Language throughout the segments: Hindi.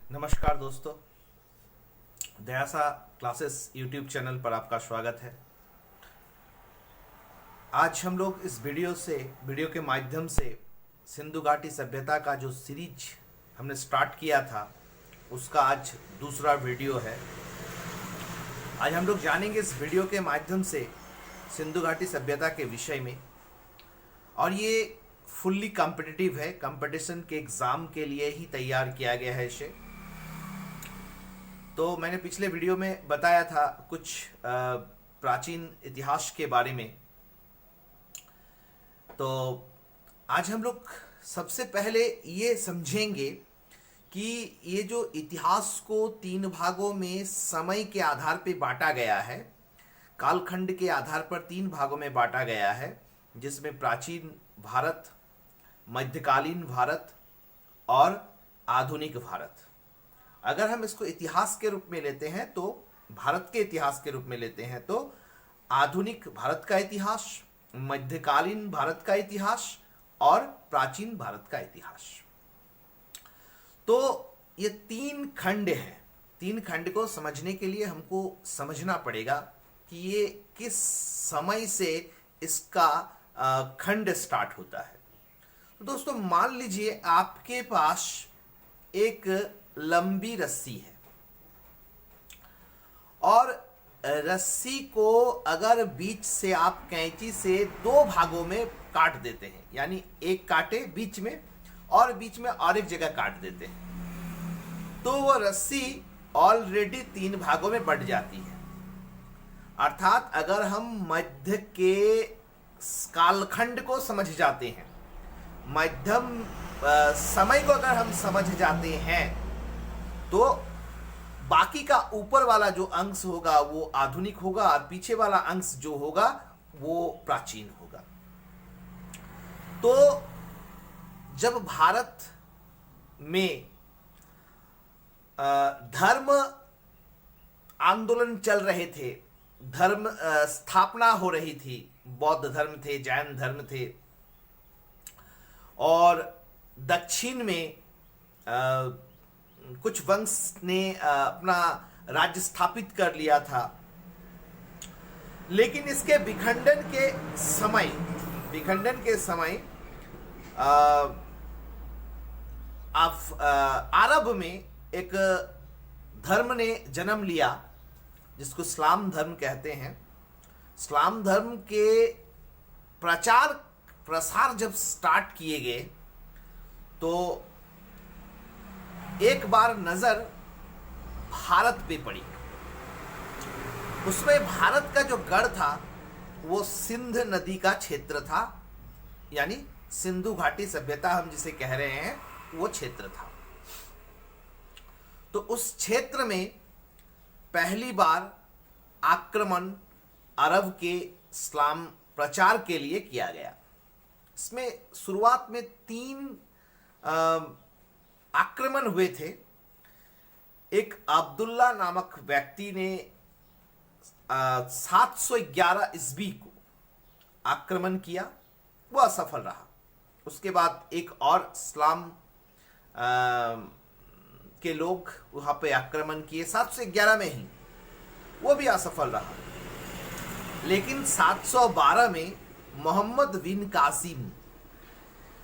नमस्कार दोस्तों, दयासा क्लासेस यूट्यूब चैनल पर आपका स्वागत है। आज हम लोग इस वीडियो के माध्यम से सिंधु घाटी सभ्यता का जो सीरीज हमने स्टार्ट किया था उसका आज दूसरा वीडियो है। आज हम लोग जानेंगे इस वीडियो के माध्यम से सिंधु घाटी सभ्यता के विषय में, और ये फुल्ली कॉम्पिटिटिव है। कंपटीशन के एग्ज़ाम के लिए ही तैयार किया गया है इसे। तो मैंने पिछले वीडियो में बताया था कुछ प्राचीन इतिहास के बारे में। तो आज हम लोग सबसे पहले ये समझेंगे कि ये जो इतिहास को 3 भागों में समय के आधार पर बांटा गया है, कालखंड के आधार पर 3 भागों में बांटा गया है, जिसमें प्राचीन भारत, मध्यकालीन भारत और आधुनिक भारत। अगर हम इसको इतिहास के रूप में लेते हैं तो भारत के इतिहास के रूप में लेते हैं तो आधुनिक भारत का इतिहास, मध्यकालीन भारत का इतिहास और प्राचीन भारत का इतिहास। तो ये 3 खंड हैं। 3 खंड को समझने के लिए हमको समझना पड़ेगा कि ये किस समय से इसका खंड स्टार्ट होता है। तो दोस्तों, मान लीजिए आपके पास एक लंबी रस्सी है और रस्सी को अगर बीच से आप कैंची से 2 भागों में काट देते हैं, यानी एक काटे बीच में और बीच में और एक जगह काट देते हैं, तो वो रस्सी ऑलरेडी 3 भागों में बंट जाती है। अर्थात अगर हम मध्य के कालखंड को समझ जाते हैं, मध्यम समय को अगर हम समझ जाते हैं, तो बाकी का ऊपर वाला जो अंश होगा वो आधुनिक होगा और पीछे वाला अंश जो होगा वो प्राचीन होगा। तो जब भारत में धर्म आंदोलन चल रहे थे, धर्म स्थापना हो रही थी, बौद्ध धर्म थे, जैन धर्म थे, और दक्षिण में कुछ वंश ने अपना राज्य स्थापित कर लिया था। लेकिन इसके विखंडन के समय अरब में एक धर्म ने जन्म लिया जिसको इस्लाम धर्म कहते हैं। इस्लाम धर्म के प्रचार प्रसार जब स्टार्ट किए गए तो एक बार नजर भारत पे पड़ी। उसमें भारत का जो गढ़ था वो सिंध नदी का क्षेत्र था, यानी सिंधु घाटी सभ्यता हम जिसे कह रहे हैं वो क्षेत्र था। तो उस क्षेत्र में पहली बार आक्रमण अरब के इस्लाम प्रचार के लिए किया गया। इसमें शुरुआत में 3 आक्रमण हुए थे। एक अब्दुल्ला नामक व्यक्ति ने 711 ईस्वी को आक्रमण किया, वो असफल रहा। उसके बाद एक और इस्लाम के लोग वहां पे आक्रमण किए 711 में ही, वो भी असफल रहा। लेकिन 712 में मोहम्मद बिन कासिम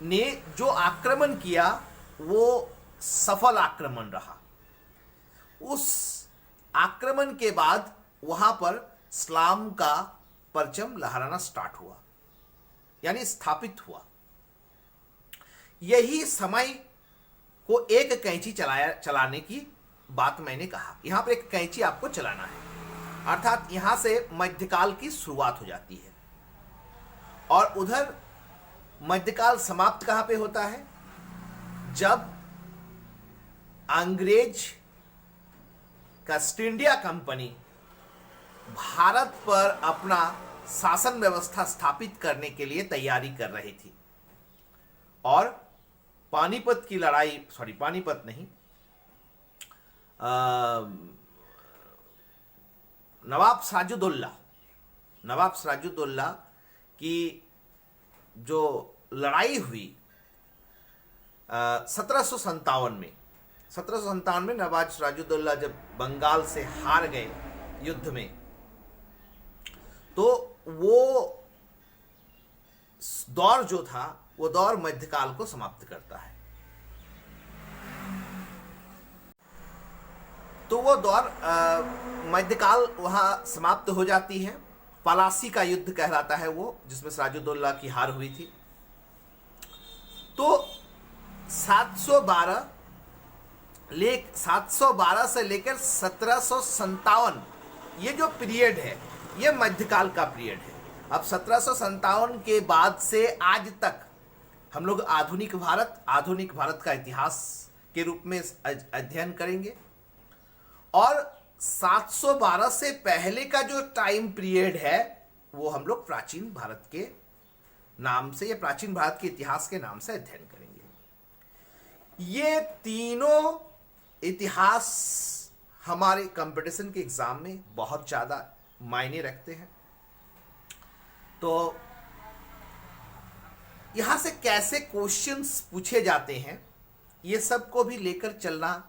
ने जो आक्रमण किया वो सफल आक्रमण रहा। उस आक्रमण के बाद वहां पर इस्लाम का परचम लहराना स्टार्ट हुआ, यानी स्थापित हुआ। यही समय को एक कैंची चलाने की बात मैंने कहा। यहां पर एक कैंची आपको चलाना है, अर्थात यहां से मध्यकाल की शुरुआत हो जाती है। और उधर मध्यकाल समाप्त कहां पे होता है? जब अंग्रेज ईस्ट इंडिया कंपनी भारत पर अपना शासन व्यवस्था स्थापित करने के लिए तैयारी कर रही थी, और पानीपत की लड़ाई, पानीपत नहीं, नवाब सिराजुद्दौला की जो लड़ाई हुई 1757 में, 1757 में नवाब सिराजुद्दौला जब बंगाल से हार गए युद्ध में, तो वो दौर जो था वो दौर मध्यकाल को समाप्त करता है। तो वो दौर मध्यकाल वहां समाप्त हो जाती है। पलासी का युद्ध कहलाता है वो, जिसमें सिराजुद्दौला की हार हुई थी। तो 712 से लेकर 1757 ये जो पीरियड है ये मध्यकाल का पीरियड है। अब 1757 के बाद से आज तक हम लोग आधुनिक भारत का इतिहास के रूप में अध्ययन करेंगे। और 712 से पहले का जो टाइम पीरियड है वो हम लोग प्राचीन भारत के नाम से या प्राचीन भारत के इतिहास के नाम से अध्ययन करेंगे। ये तीनों इतिहास हमारे कंपटीशन के एग्जाम में बहुत ज़्यादा मायने रखते हैं। तो यहां से कैसे क्वेश्चंस पूछे जाते हैं ये सब को भी लेकर चलना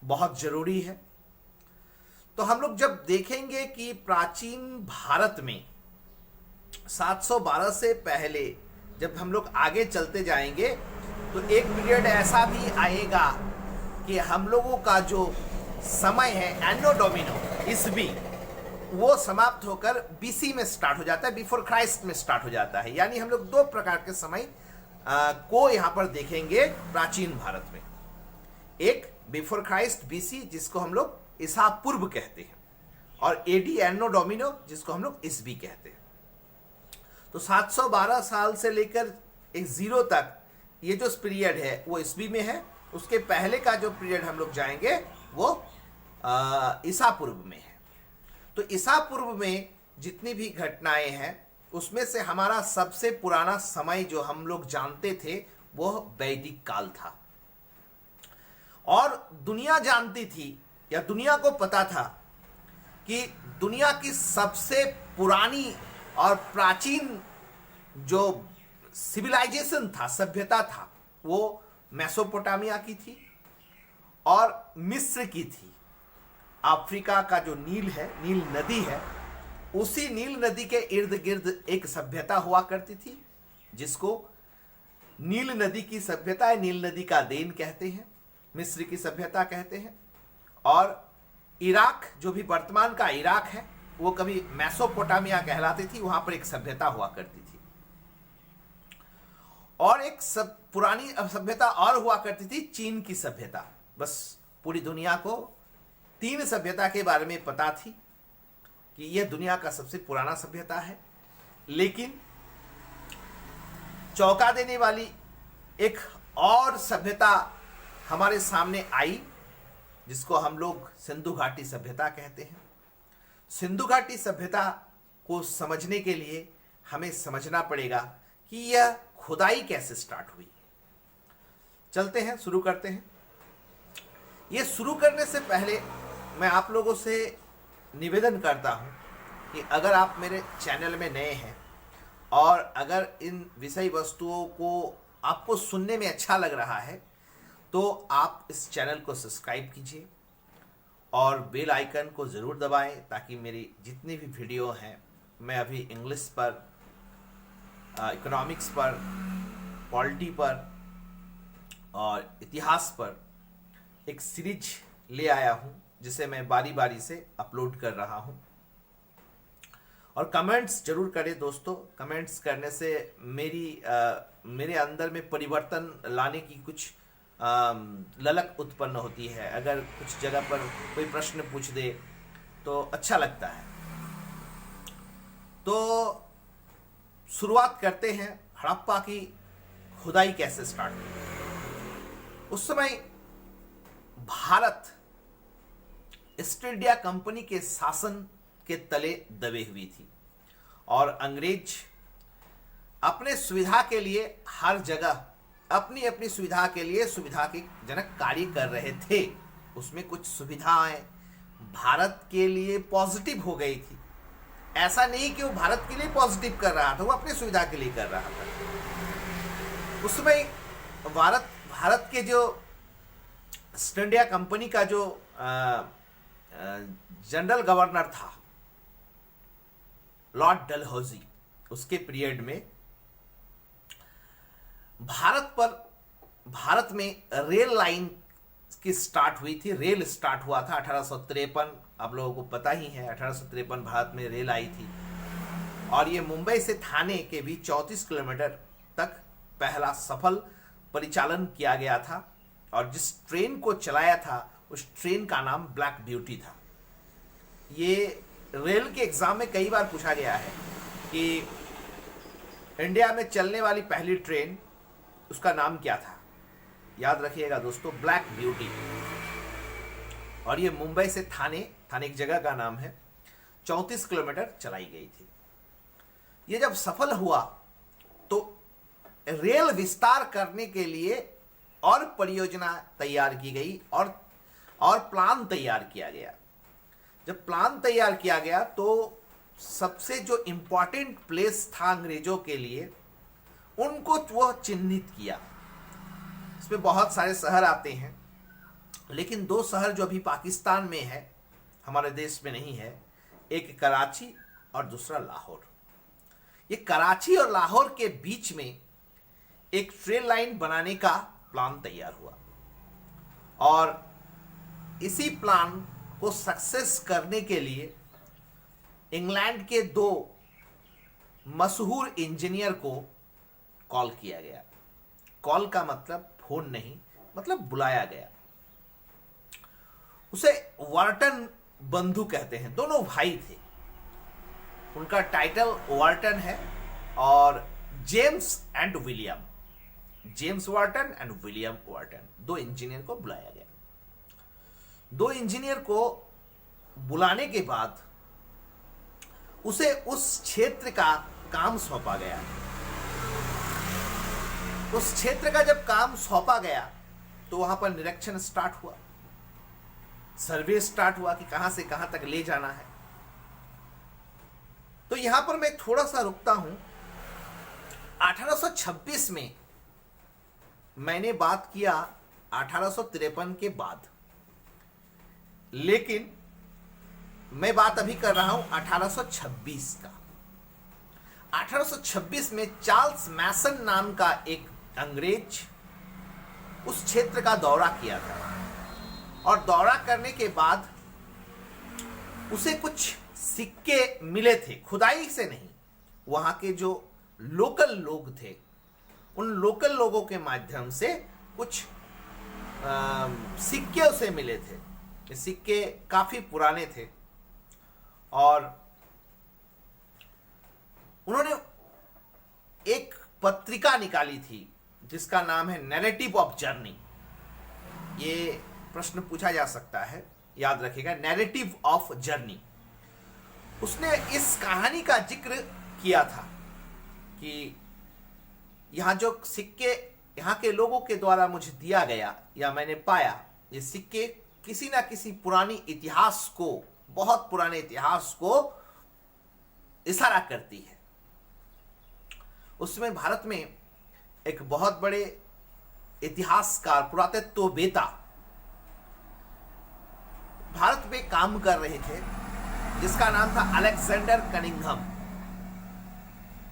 बहुत जरूरी है। तो हम लोग जब देखेंगे कि प्राचीन भारत में 712 से पहले जब हम लोग आगे चलते जाएंगे तो एक पीरियड ऐसा भी आएगा कि हम लोगों का जो समय है एनो डोमिनो ईस्वी, वो समाप्त होकर बीसी में स्टार्ट हो जाता है, बिफोर क्राइस्ट में स्टार्ट हो जाता है। यानी हम लोग दो प्रकार के समय को यहां पर देखेंगे प्राचीन भारत में। एक बिफोर क्राइस्ट बीसी, जिसको हम लोग ईसा पूर्व कहते हैं, और एडी एनो डोमिनो, जिसको हम लोग ईस्वी कहते हैं। तो 712 साल से लेकर एक जीरो तक ये जो पीरियड है वो ईस्वी में है। उसके पहले का जो पीरियड हम लोग जाएंगे वो ईसा पूर्व में है। तो ईसा पूर्व में जितनी भी घटनाएं हैं उसमें से हमारा सबसे पुराना समय जो हम लोग जानते थे वो वैदिक काल था। और दुनिया जानती थी या दुनिया को पता था कि दुनिया की सबसे पुरानी और प्राचीन जो सिविलाइजेशन था, सभ्यता था, वो मेसोपोटामिया की थी और मिस्र की थी। अफ्रीका का जो नील है, नील नदी है, उसी नील नदी के इर्द गिर्द एक सभ्यता हुआ करती थी जिसको नील नदी की सभ्यता, नील नदी का देन कहते हैं, मिस्र की सभ्यता कहते हैं। और इराक, जो भी वर्तमान का इराक है, वो कभी मेसोपोटामिया कहलाती थी, वहां पर एक सभ्यता हुआ करती थी। और एक पुरानी सभ्यता और हुआ करती थी, चीन की सभ्यता। बस पूरी दुनिया को तीन सभ्यता के बारे में पता थी कि यह दुनिया का सबसे पुराना सभ्यता है। लेकिन चौंका देने वाली एक और सभ्यता हमारे सामने आई जिसको हम लोग सिंधु घाटी सभ्यता कहते हैं। सिंधु घाटी सभ्यता को समझने के लिए हमें समझना पड़ेगा कि यह खुदाई कैसे स्टार्ट हुई। चलते हैं, शुरू करते हैं। ये शुरू करने से पहले मैं आप लोगों से निवेदन करता हूं कि अगर आप मेरे चैनल में नए हैं और अगर इन विषय वस्तुओं को आपको सुनने में अच्छा लग रहा है तो आप इस चैनल को सब्सक्राइब कीजिए और बेल आइकन को ज़रूर दबाएं ताकि मेरी जितनी भी वीडियो हैं, मैं अभी इंग्लिश पर, इकोनॉमिक्स पर, पॉलिटी पर और इतिहास पर एक सीरीज ले आया हूं जिसे मैं बारी बारी से अपलोड कर रहा हूं। और कमेंट्स जरूर करें दोस्तों। कमेंट्स करने से मेरे अंदर में परिवर्तन लाने की कुछ ललक उत्पन्न होती है। अगर कुछ जगह पर कोई प्रश्न पूछ दे तो अच्छा लगता है। तो शुरुआत करते हैं, हड़प्पा की खुदाई कैसे स्टार्ट हुई। उस समय भारत ईस्ट इंडिया कंपनी के शासन के तले दबे हुई थी और अंग्रेज अपने सुविधा के लिए हर जगह अपनी अपनी सुविधा के लिए सुविधा के जनक कार्य कर रहे थे। उसमें कुछ सुविधाएं भारत के लिए पॉजिटिव हो गई थी। ऐसा नहीं कि वो भारत के लिए पॉजिटिव कर रहा था, वो अपनी सुविधा के लिए कर रहा था। उसमें भारत के जो ईस्ट इंडिया कंपनी का जो जनरल गवर्नर था लॉर्ड डलहौजी, उसके पीरियड में भारत में रेल लाइन की स्टार्ट हुई थी। रेल स्टार्ट हुआ था 1853, आप लोगों को पता ही है 1853 भारत में रेल आई थी। और ये मुंबई से थाने के बीच 34 किलोमीटर तक पहला सफल परिचालन किया गया था। और जिस ट्रेन को चलाया था उस ट्रेन का नाम ब्लैक ब्यूटी था। ये रेल के एग्जाम में कई बार पूछा गया है कि इंडिया में चलने वाली पहली ट्रेन, उसका नाम क्या था। याद रखिएगा दोस्तों, ब्लैक ब्यूटी। और ये मुंबई से थाने एक जगह का नाम है, 34 किलोमीटर चलाई गई थी। ये जब सफल हुआ तो रेल विस्तार करने के लिए और परियोजना तैयार की गई और प्लान तैयार किया गया। जब प्लान तैयार किया गया तो सबसे जो इंपॉर्टेंट प्लेस था अंग्रेजों के लिए, उनको वह चिन्हित किया। इसमें बहुत सारे शहर आते हैं, लेकिन दो शहर जो अभी पाकिस्तान में है, हमारे देश में नहीं है, एक कराची और दूसरा लाहौर। ये कराची और लाहौर के बीच में एक ट्रेन लाइन बनाने का प्लान तैयार हुआ। और इसी प्लान को सक्सेस करने के लिए इंग्लैंड के दो मशहूर इंजीनियर को कॉल किया गया। कॉल का मतलब फोन नहीं, मतलब बुलाया गया। उसे वार्टन बंधु कहते हैं, दोनों भाई थे। उनका टाइटल वार्टन है और James and William, James Wharton and William Wharton, दो इंजीनियर को बुलाया गया। दो इंजीनियर को बुलाने के बाद उसे उस क्षेत्र का काम सौंपा गया। उस क्षेत्र का जब काम सौंपा गया तो वहां पर निरीक्षण स्टार्ट हुआ, सर्वे स्टार्ट हुआ कि कहां से कहां तक ले जाना है। तो यहां पर मैं थोड़ा सा रुकता हूं। 1826 में मैंने बात किया 1853 के बाद, लेकिन मैं बात अभी कर रहा हूं 1826 का। 1826 में चार्ल्स मैसन नाम का एक अंग्रेज उस क्षेत्र का दौरा किया था। और दौरा करने के बाद उसे कुछ सिक्के मिले थे, खुदाई से नहीं, वहां के जो लोकल लोग थे उन लोकल लोगों के माध्यम से कुछ सिक्के उसे मिले थे। ये सिक्के काफी पुराने थे और उन्होंने एक पत्रिका निकाली थी जिसका नाम है नैरेटिव ऑफ जर्नी। ये प्रश्न पूछा जा सकता है, याद रखिएगा, नैरेटिव ऑफ जर्नी। उसने इस कहानी का जिक्र किया था कि यहाँ जो सिक्के यहाँ के लोगों के द्वारा मुझे दिया गया या मैंने पाया, ये सिक्के किसी ना किसी पुरानी इतिहास को, बहुत पुराने इतिहास को इशारा करती है। उसमें भारत में एक बहुत बड़े इतिहासकार, पुरातत्ववेत्ता भारत में काम कर रहे थे जिसका नाम था अलेक्जेंडर कनिंघम।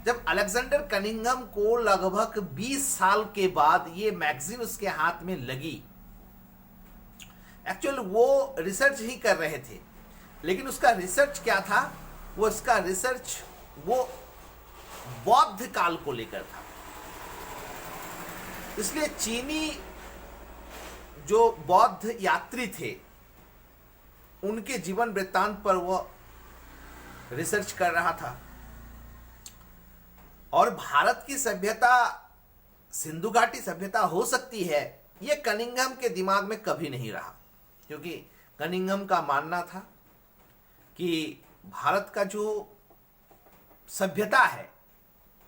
जब अलेक्जेंडर कनिंघम को लगभग 20 साल के बाद ये मैगजीन उसके हाथ में लगी, एक्चुअल वो रिसर्च ही कर रहे थे, लेकिन उसका रिसर्च क्या था, वो उसका रिसर्च वो बौद्ध काल को लेकर था। इसलिए चीनी जो बौद्ध यात्री थे उनके जीवन वृत्तांत पर वह रिसर्च कर रहा था। और भारत की सभ्यता सिंधु घाटी सभ्यता हो सकती है, यह कनिंघम के दिमाग में कभी नहीं रहा, क्योंकि कनिंघम का मानना था कि भारत का जो सभ्यता है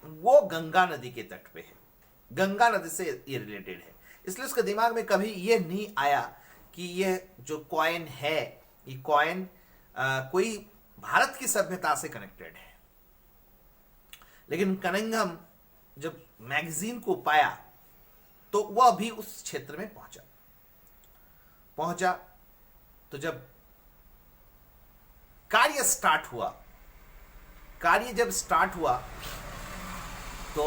वो गंगा नदी के तट पे है, गंगा नदी से ये रिलेटेड है। इसलिए उसके दिमाग में कभी ये नहीं आया कि ये जो कॉइन है, ये कॉइन कोई भारत की सभ्यता से कनेक्टेड है। लेकिन कनिंघम जब मैगजीन को पाया तो वह भी उस क्षेत्र में पहुंचा। पहुंचा। तो जब कार्य जब स्टार्ट हुआ तो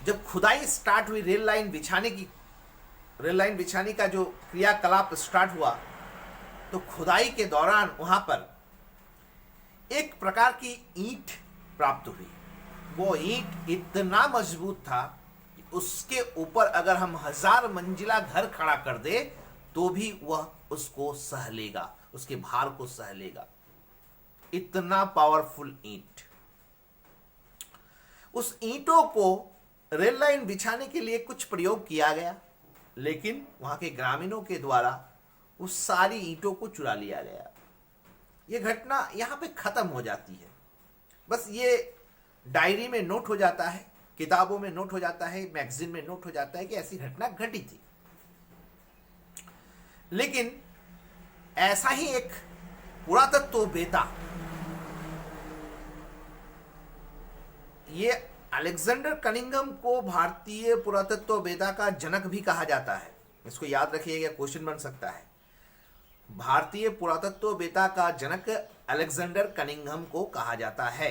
जब खुदाई स्टार्ट हुई, रेल लाइन बिछाने का जो क्रियाकलाप स्टार्ट हुआ, तो खुदाई के दौरान वहां पर एक प्रकार की ईंट प्राप्त हुई। वो ईंट इतना मजबूत था कि उसके ऊपर अगर हम 1000 मंजिला घर खड़ा कर दे तो भी वह उसको सह लेगा, उसके भार को सह लेगा। इतना पावरफुल ईंट। उस ईंटों को रेल लाइन बिछाने के लिए कुछ प्रयोग किया गया, लेकिन वहां के ग्रामीणों के द्वारा उस सारी ईंटों को चुरा लिया गया। यह घटना यहां पे खत्म हो जाती है। बस ये डायरी में नोट हो जाता है, किताबों में नोट हो जाता है, मैगजीन में नोट हो जाता है कि ऐसी घटना घटी थी। लेकिन ऐसा ही एक पुरातत्ववेत्ता, ये अलेक्जेंडर कनिंघम को भारतीय पुरातत्ववेत्ता का जनक भी कहा जाता है। इसको याद रखिएगा, क्वेश्चन बन सकता है। भारतीय पुरातत्ववेत्ता का जनक अलेक्जेंडर कनिंघम को कहा जाता है।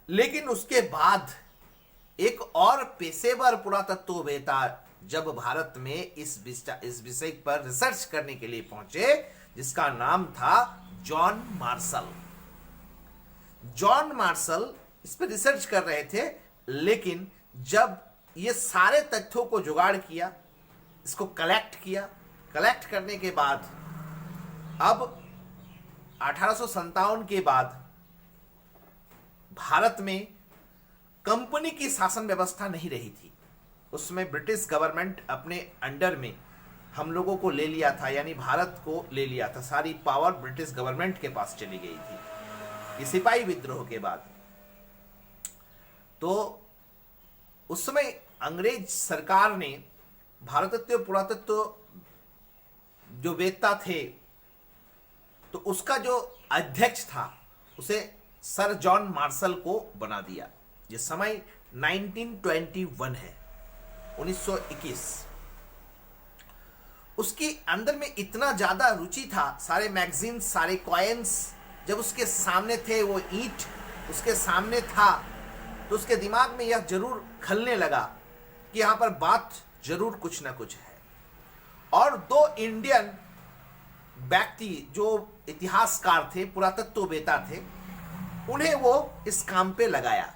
लेकिन उसके बाद एक और पेशेवर पुरातत्ववेत्ता जब भारत में इस विषय पर रिसर्च करने के लिए पहुंचे, जिसका नाम था जॉन मार्शल। जॉन मार्शल इस पर रिसर्च कर रहे थे, लेकिन जब ये सारे तथ्यों को जुगाड़ किया, इसको कलेक्ट करने के बाद, अब 1857 के बाद भारत में कंपनी की शासन व्यवस्था नहीं रही थी। उसमें ब्रिटिश गवर्नमेंट अपने अंडर में हम लोगों को ले लिया था, यानी भारत को ले लिया था। सारी पावर ब्रिटिश गवर्नमेंट के पास चली गई थी सिपाही विद्रोह के बाद। तो उस समय अंग्रेज सरकार ने भारतीय पुरातत्व जो वेत्ता थे, तो उसका जो अध्यक्ष था उसे सर जॉन मार्शल को बना दिया। ये समय 1921 है, 1921। उसकी अंदर में इतना ज्यादा रुचि था, सारे मैगजीन, सारे कॉइन्स जब उसके सामने थे, वो ईंट उसके सामने था, तो उसके दिमाग में यह जरूर खलने लगा कि यहां पर बात जरूर कुछ ना कुछ है। और 2 इंडियन व्यक्ति जो इतिहासकार थे, पुरातत्ववेत्ता थे, उन्हें वो इस काम पे लगाया,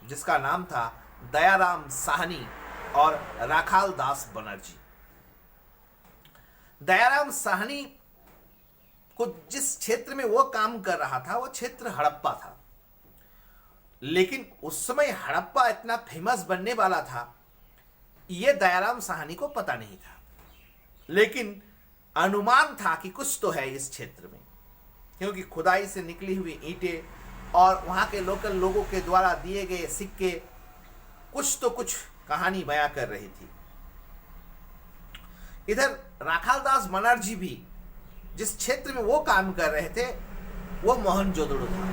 जिसका नाम था दयाराम साहनी और राखाल दास बनर्जी। दयाराम साहनी को जिस क्षेत्र में वो काम कर रहा था, वो क्षेत्र हड़प्पा था। लेकिन उस समय हड़प्पा इतना फेमस बनने वाला था, ये दयाराम साहनी को पता नहीं था। लेकिन अनुमान था कि कुछ तो है इस क्षेत्र में, क्योंकि खुदाई से निकली हुई ईंटें और वहां के लोकल लोगों के द्वारा दिए गए सिक्के कुछ तो कुछ कहानी बयां कर रही थी। इधर राखाल दास बनर्जी भी जिस क्षेत्र में वो काम कर रहे थे, वो मोहनजोदड़ो था,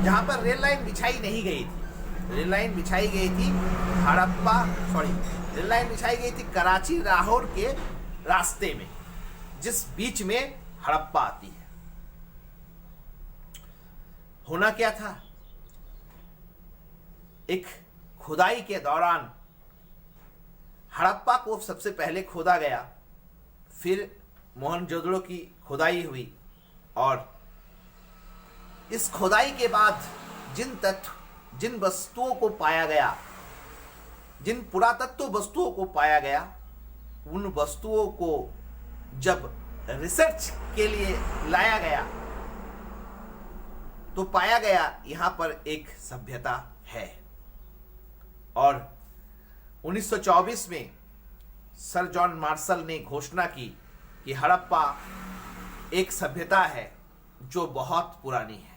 जहां पर रेल लाइन बिछाई नहीं गई थी। रेल लाइन बिछाई गई थी रेल लाइन बिछाई गई थी कराची लाहौर के रास्ते में, जिस बीच में हड़प्पा आती है। होना क्या था, एक खुदाई के दौरान हड़प्पा को सबसे पहले खोदा गया, फिर मोहनजोदड़ो की खुदाई हुई, और इस खुदाई के बाद जिन वस्तुओं को पाया गया, जिन पुरातत्व वस्तुओं को पाया गया, उन वस्तुओं को जब रिसर्च के लिए लाया गया तो पाया गया यहां पर एक सभ्यता है। और 1924 में सर जॉन मार्शल ने घोषणा की कि हड़प्पा एक सभ्यता है जो बहुत पुरानी है।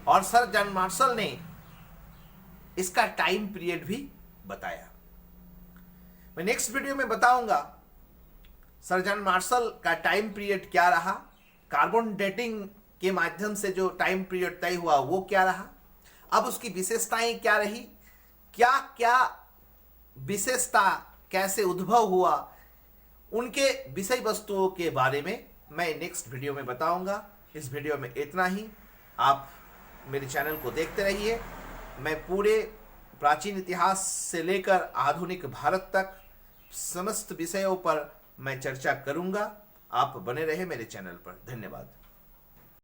और सर जॉन मार्शल ने इसका टाइम पीरियड भी बताया। मैं नेक्स्ट वीडियो में बताऊंगा सर जॉन मार्शल का टाइम पीरियड क्या रहा, कार्बन डेटिंग के माध्यम से जो टाइम पीरियड तय हुआ वो क्या रहा, अब उसकी विशेषताएं क्या रही, क्या क्या विशेषता कैसे उद्भव हुआ, उनके विषय वस्तुओं के बारे में मैं नेक्स्ट वीडियो में बताऊंगा। इस वीडियो में इतना ही। आप मेरे चैनल को देखते रहिए। मैं पूरे प्राचीन इतिहास से लेकर आधुनिक भारत तक समस्त विषयों पर मैं चर्चा करूंगा। आप बने रहे मेरे चैनल पर। धन्यवाद।